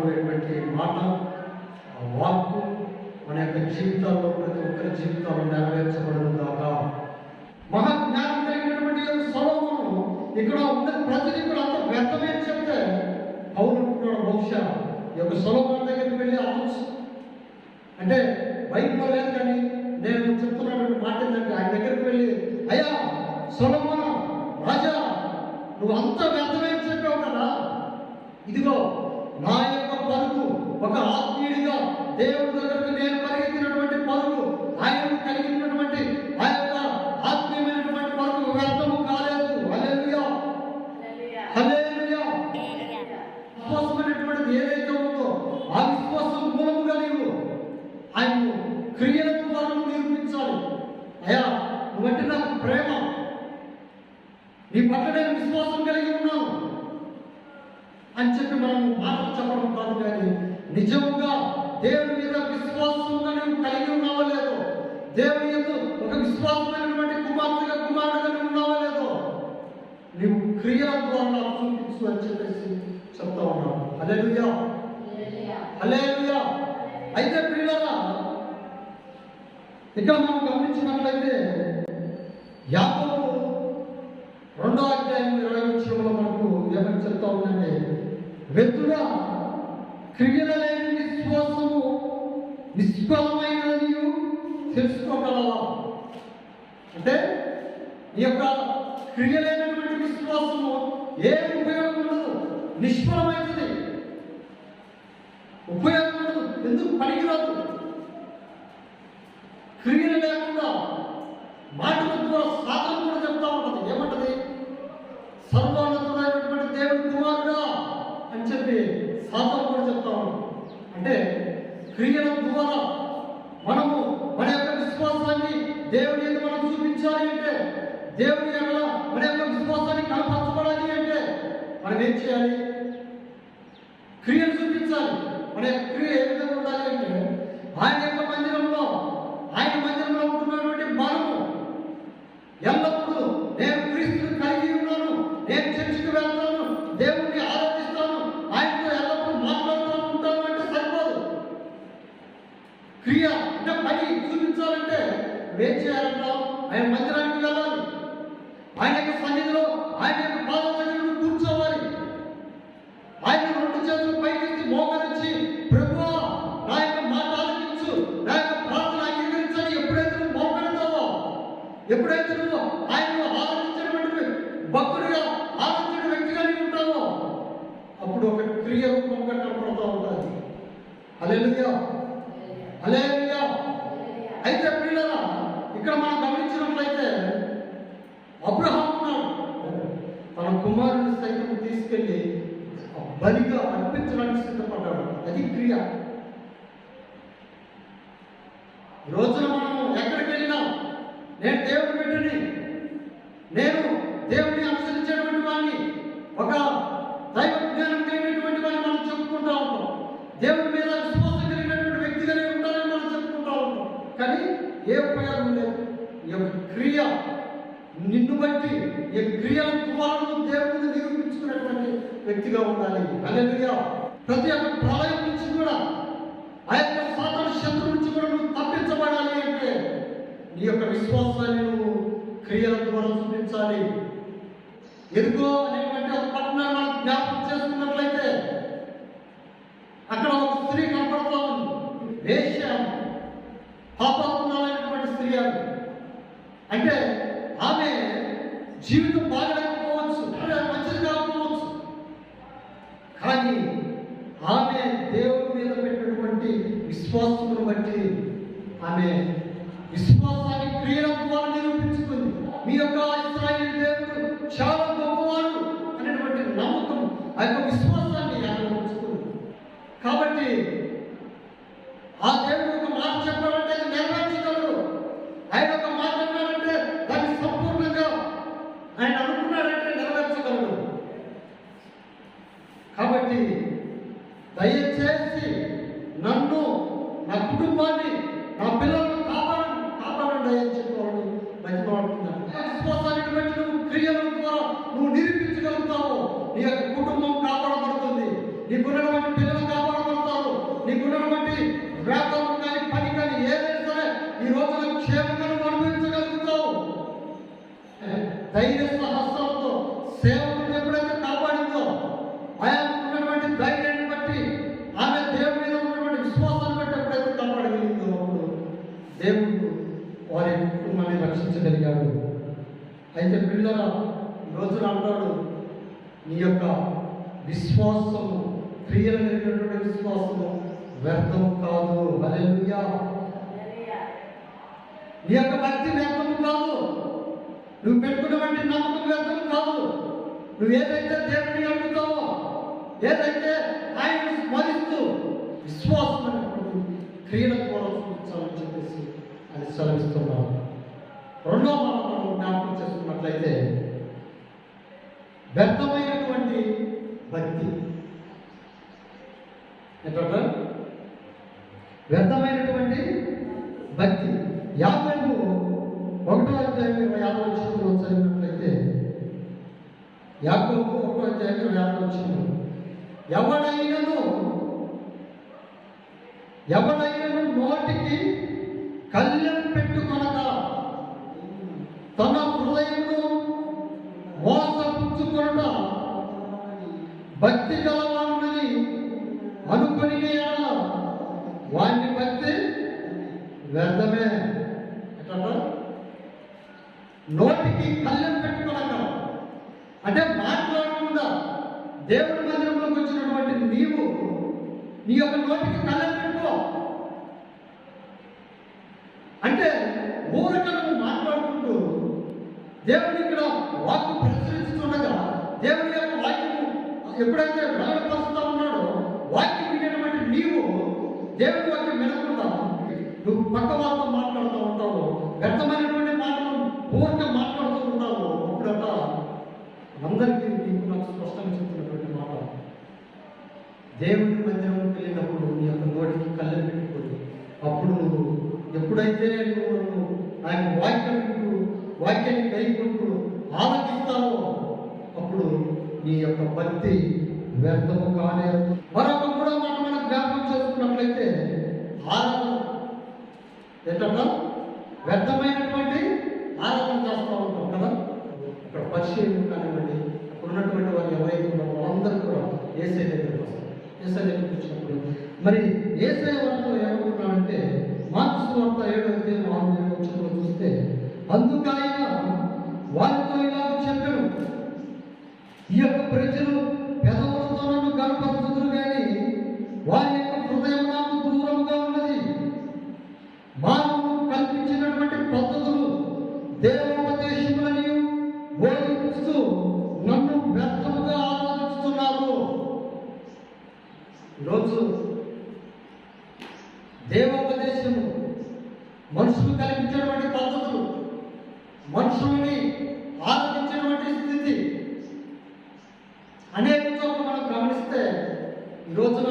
మాట్లాడబోయేటువంటి మాట, ఆ వాక్కు మన యొక్క జీవితాల్లో ప్రతి ఒక్కరి జీవితాల్లో నెరవేర్చబడను కాక. మహాజ్ఞానం కలిగినటువంటి సొలొమోను ఇక్కడ ఉన్న ప్రజలు కూడా అంత వ్యర్థమే చెప్తే పౌలు అంటున్నాడు, బహుశా ఈ యొక్క సొలొమోను దగ్గరికి వెళ్ళి అవచ్చు అంటే బైబిల్లో లేదు, కానీ నేను చెప్తున్నటువంటి మాట ఏంటంటే ఆయన దగ్గరికి వెళ్ళి, అయ్యా సొలొమోను రాజా, నువ్వు అంత వ్యర్థమే చెప్పావు కదా, ఇదిగో నా యొక్క పరుగు ఒక ఆత్మీయుడిగా దేవుడి దగ్గరకు నేను పరిగెత్తినటువంటి పరుగు, ఆయనకు కలిగినటువంటి ఆ యొక్క ఆత్మీయమైనటువంటి పరుగు వ్యర్థము కాలేదు. హల్లెలూయా, హల్లెలూయా. విశ్వాసమైనటువంటిది ఏదైతే ఉందో ఆ విశ్వాసం మూలముగా నీవు ఆయన క్రియల ద్వారా నిరూపించాలి. అయ్యా నువ్వంటే నాకు ప్రేమ, నీ పట్ల నేను విశ్వాసం కలిగి ఉన్నాను అని చెప్పి మనం మాటలు చెప్పడం కాదు, కానీ నిజంగా దేవుని మీద విశ్వాసంగా నువ్వు కలిగి ఉన్నావో లేదో, దేవుని యొక్క ఒక విశ్వాసమైనటువంటి కుమార్తెగా కుమారుడుగా నువ్వు ఉన్నావో లేదో నీవు క్రియల ద్వారా నాకు చూపించు అని చెప్పేసి చెప్తా ఉన్నాను. హల్లెలూయా, హల్లెలూయా. అయితే ప్రియులారా, ఇక్కడ మనం గమనించినట్లయితే యాకోబు 2వ అధ్యాయం 20వ వచనంలో మనకు ఏమని చెప్తా ఉందంటే, వ్యర్థుడా క్రియల లేని విశ్వాసము నిష్ఫలమైనది తెలుసుకోగలవా. అంటే ఈ యొక్క క్రియలైనటువంటి విశ్వాసము ఏ ఉపయోగం ఉండదు, నిష్ఫలమైనది, ఉపయోగం ఉండదు, ఎందుకు పనికిరాదు. క్రియలు లేకుండా మాటల ద్వారా సాధన కూడా చెప్తా ఉంటుంది. ఏమంటది? సర్వోన్నతుడైనటువంటి దేవుడి కుమారుడా అని చెప్పి సాధన కూడా చెప్తా ఉంటుంది. అంటే క్రియల ద్వారా మనము మన యొక్క విశ్వాసాన్ని దేవుని యొక్క మనం చూపించాలి అంటే, దేవుని యొక్క మన యొక్క విశ్వాసాన్ని కనపరచబడాలి అంటే మనం ఏం చేయాలి? క్రియలు చూపించాలి. మన యొక్క క్రియ ఏ విధంగా ఉండాలి అంటే, ఆయన యొక్క మందిరంలో ఉంటున్నటువంటి మనము ఎల్లప్పుడూ నేను క్రీస్తుని కలిగి ఉన్నాను, నేను చర్చికి వెళ్తాను, దేవుణ్ణి ఆరాధిస్తాను, ఆయనతో ఎల్లప్పుడూ మాట్లాడుతూ ఉంటాను అంటే సరిపోదు. క్రియ అంటే పని చూపించాలంటే ఏం చేయాలంటాం? ఆయన మందిరానికి వెళ్ళాలి, ఆయన యొక్క సన్నిధిలో ఆయన యొక్క పాదం దగ్గర కూర్చోవాలి, ఆయన 2 చేతులు పైకెత్తి మోకరించి, ప్రభువా నా యొక్క మాట ఆలకించు, నా యొక్క ప్రార్థన అంగీకరించాలి. ఎప్పుడైతే నువ్వు మోకరిస్తావో, ఎప్పుడైతే నువ్వు ఆయనను ఆరాధించినటువంటి భక్తుడిగా ఆరాధించిన వ్యక్తిగా నీవు ఉంటావో, అప్పుడు ఒక క్రియ రూపంగా కనపడుతూ ఉంటుంది. హల్లెలూయా, హల్లెలూయా. అయితే ప్రియులారా, ఇక్కడ మనం గమనించినట్లయితే అబ్రహాము ఉన్నాడు, తన కుమారుని సైతం తీసుకెళ్లి బలిగా అర్పించడానికి సిద్ధపడ్డాడు. అది క్రియ. ఈ రోజున మనము ఎక్కడికి వెళ్ళినా, నేను దేవుని బిడ్డని, నేను దేవుని అనుసరించేటువంటి వాడిని, ఒక దైవ జ్ఞానం కలిగినటువంటి వాడిని మనం చెప్పుకుంటా ఉంటాం, దేవుని మీద విశ్వాసం కలిగినటువంటి వ్యక్తిగానే ఉంటారని మనం చెప్పుకుంటా ఉంటాం. కానీ ఏ ఉపయోగం లేదు. ఈ యొక్క క్రియ నిన్ను బట్టి, ఈ క్రియల ద్వారా దేవుడిని నిరూపించుకున్నటువంటి వ్యక్తిగా ఉండాలి. హల్లెలూయా. ప్రతి ఒక్క ప్రళయం నుంచి కూడా, ఆ యొక్క సాతాను శత్రువు నుంచి కూడా నువ్వు తప్పించబడాలి అంటే నీ యొక్క విశ్వాసాన్ని నువ్వు క్రియల ద్వారా చూపించాలి. ఎదుగో అనేటువంటి ఒక పట్టణాన్ని మనం జ్ఞాపకం చేసుకున్నట్లయితే అక్కడ ఒక స్త్రీ కనపడతా ఉంది, వేశ్య, పాపాత్మురాలైనటువంటి స్త్రీ. అంటే ఆమె జీవితం బాగలేకపోవచ్చు, మంచిది కాకపోవచ్చు, కానీ ఆమె దేవుడి మీద పెట్టినటువంటి విశ్వాసమును బట్టి ఆమె విశ్వాసాన్ని క్రియల ద్వారా నిరూపించుకుంది. మీ యొక్క ఇశ్రాయేలు దేవుడు చాలా గొప్పవాడు అనేటువంటి నమ్మకం, ఆ యొక్క విశ్వాసాన్ని ఆమె ఉంచుకుంది. కాబట్టి ఆ దేవుడు ఒక మాట చెప్పాలంటే అది నెరవేర్చగలడు. ఆయన ఒక మాట అన్నాడంటే దాన్ని సంపూర్ణంగా ఆయన అనుకున్నాడంటే నెరవేర్చగలడు. కాబట్టి దయచేసి నన్ను, నా కుటుంబాన్ని, నా పిల్లలను కాపాడండి అని చెప్పేవాడు బతిమాడుతున్నాడు. విశ్వాసాన్ని బట్టి నువ్వు క్రియల ద్వారా నువ్వు నిరూపించగలుగుతావు, నీ యొక్క కుటుంబం కాపాడబడుతుంది, నీకున్నటువంటి పిల్లలు కాపాడబడుతుంది. అయితే పిల్లల రోజున అంటాడు, నీ యొక్క విశ్వాసము, క్రియలు కలిగినటువంటి విశ్వాసము వ్యర్థం కాదు. హల్లెలూయా. నీ యొక్క భక్తి వ్యర్థము కాదు, నువ్వు పెట్టుకున్నటువంటి నమ్మకం వ్యర్థం కాదు. నువ్వు ఏదైతే దేవుడిని అడుగుతావో, ఏదైతే ఆయన స్మరిస్తూ విశ్వాసం అనేటువంటి క్రియల ద్వారా చూపించాలని చెప్పేసి అది సెలవిస్తున్నాను. రెండో మాట మనం జ్ఞాపకం చేసుకున్నట్లయితే వ్యర్థమైనటువంటి భక్తి. ఏంటంటే వ్యర్థమైనటువంటి భక్తి. యాకోబు 1:26 చదివినట్లయితే, యాకోబు 1:26 ఎవడైనను నోటికి కళ్ళెం పెట్టుకొనక తన హృదయమును మోసపుచ్చుకొనుట భక్తి గలవాడని అనుకుని వాని భక్తి వ్యర్థమే. నోటికి కళ్ళెం పెట్టుకొనక అంటే మాట్లాడకుండా దేవుడి మందిరంలోకి వచ్చినటువంటి నీవు నీ యొక్క నోటికి కళ్ళెం పెట్టుకో. అంటే ఊరిక నువ్వు మాట్లాడుకుంటూ దేవుని ఇక్కడ వాక్కు ప్రచురిస్తుండగా, దేవుని యొక్క వాక్యము ఎప్పుడైతే వెల్లడిపరుస్తూ ఉన్నాడో, వాక్యం వినేటువంటి నీవు దేవుని వాక్యం వినకుండా నువ్వు పక్క వాళ్ళతో మాట్లాడుతూ ఉంటావు, వ్యర్థమైనటువంటి మాటలు ఊరిక మాట్లాడుతూ ఉంటావు. అప్పుడట అందరికీ నీకు నాకు స్పష్టంగా చెప్తున్నటువంటి మాట, దేవుని మందిరంలోకి వెళ్ళినప్పుడు నీ యొక్క నోటికి కళ్ళెం పెట్టుకోడు. అప్పుడు నువ్వు ఎప్పుడైతే నువ్వు ఆయన వాక్యాన్ని కైకుంటూ ఆలకిస్తావో అప్పుడు నీ యొక్క భక్తి వ్యర్థము కానే. మరొక కూడా మనం జ్ఞాపకం చేసుకున్నట్లయితే ఆరాధన ఏంటంటే వ్యర్థమైనటువంటి ఆరాధన చేస్తూ ఉంటాం కదా. ఇక్కడ పరిశీలన కానివ్వండి, అక్కడ ఉన్నటువంటి వారు ఎవరైతే ఉన్నారో వాళ్ళందరూ కూడా యేసయ్య దగ్గరికి వస్తారు. యేసయ్య దగ్గరికి వచ్చినప్పుడు మరి యేసయ్య వారితో ఏమనుకున్నాడంటే, మార్కు సువార్త 7:6 చూస్తే, అందుకైన వారితో ఇలా చెప్పాను, ఈ యొక్క ప్రజలు పెదవులతో నన్ను కనపరుచుదురు కానీ వారి యొక్క హృదయం నాకు దూరంగా ఉన్నది. మానవుడు కల్పించినటువంటి పద్ధతులు దేవోపదేశములని బోధిస్తూ నన్ను వ్యర్థముగా ఆరాధిస్తున్నారు. ఈరోజు దేవోపదేశము, మనుషులు కల్పించినటువంటి పద్ధతులు, మనుషుల్ని ఆరాధించినటువంటి స్థితి అనేక చోట్ల మనం గమనిస్తే, ఈ రోజున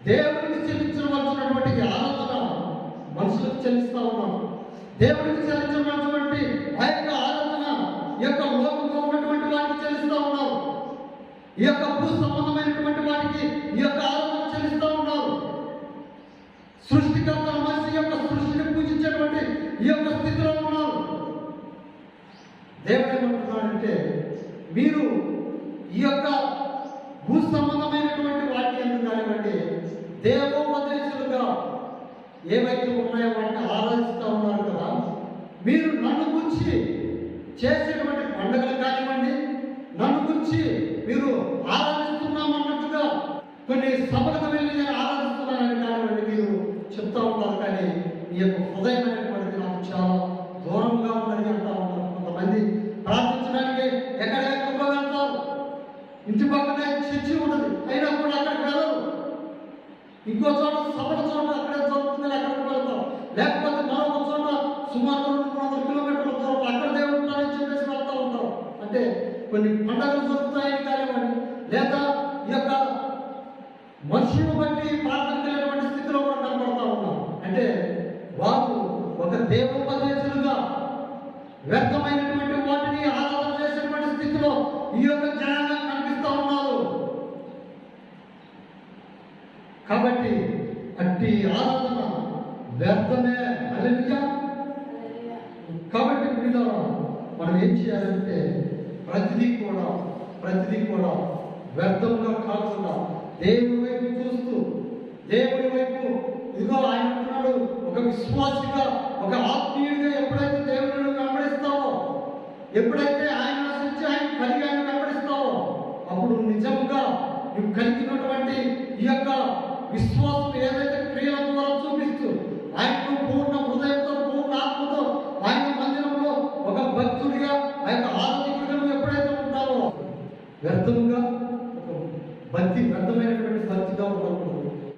దేవుడికి చెల్లించవలసినటువంటి ఆరాధన మనుషులకు చెల్లిస్తూ ఉన్నాం. దేవుడికి చెల్లించవలసినటువంటి ఆ యొక్క ఆరాధన ఈ యొక్క లోకంలో ఉన్నటువంటి వాటికి చెల్లిస్తూ ఉన్నారు. ఈ యొక్క భూ సంబంధమైనటువంటి వాటికి ఈ యొక్క ఆరాధన చెల్లిస్తూ ఉన్నారు. సృష్టికర్త మనిషి యొక్క సృష్టిని పూజించేటువంటి ఈ యొక్క స్థితిలో ఉన్నారు. దేవుడు ఏమంటున్నాడంటే, మీరు ఈ యొక్క భూ సంబంధమైనటువంటి వాటి ఎందుకు కానివ్వండి, దేవోపదేశాలుగా ఏవైతే ఉన్నాయో వాటిని ఆరాధిస్తూ ఉన్నారు కదా. మీరు నన్ను గురించి చేసేటువంటి పండుగలు కానివ్వండి, నన్ను గురించి మీరు ఆరాధిస్తున్నామన్నట్టుగా కొన్ని సభలకు వెళ్ళి నేను ఆరాధిస్తున్నానని కానివ్వండి మీరు చెప్తా ఉంటారు. కానీ మీ యొక్క హృదయం అనేటువంటిది నాకు చాలా దూరంగా ఉందని అంటూ ఉంటారు. కొంతమంది ప్రార్థించడానికి ఎక్కడెక్కడికో వెళ్తారు, ఇంటి పక్కనే చర్చి ఉన్నది, అయినా కూడా అక్కడికి వెళ్ళరు. ఇంకో చోట సభల చోట అక్కడే జరుగుతుంది, అక్కడికి వెళ్తాం. లేకపోతే మరొక చోట సుమారు 200 కిలోమీటర్ల దూరం అక్కడ దేవుడు ఉన్నారని చెప్పేసి వెళ్తూ ఉంటాం. అంటే కొన్ని పండుగలు జరుగుతాయని కానివ్వండి, లేదా ఈ యొక్క మనుషులను బట్టి ప్రార్థన కలిగినటువంటి స్థితిలో కూడా కనబడతా ఉన్నాం. అంటే వారు ఒక దేవోపదేశులుగా వ్యర్థమైనటువంటి వాటిని ఆరాధన చేసేటువంటి స్థితిలో ఈ యొక్క జనాన్ని కనిపిస్తూ ఉన్నారు. కాబట్టి అట్టి ఆరాధన వ్యర్థమే. హల్లెలూయా. కాబట్టి పిల్లలు మనం ఏం చేయాలంటే ప్రతిదీ కూడా వ్యర్థంగా కాకుండా దేవుడి వైపు చూస్తూ, దేవుడి వైపు ఇదిగో ఆయన అంటున్నాడు, ఒక విశ్వాసిగా, ఒక ఆత్మీయుడిగా ఎప్పుడైతే దేవుడిని వెంబడిస్తావో, ఎప్పుడైతే ఆయన ఆశ్రయించి ఆయన కలిగి ఆయన వెంబడిస్తావో అప్పుడు నిజముగా నువ్వు కలిగినటువంటి ఈ యొక్క విశ్వాసం ఏదైతే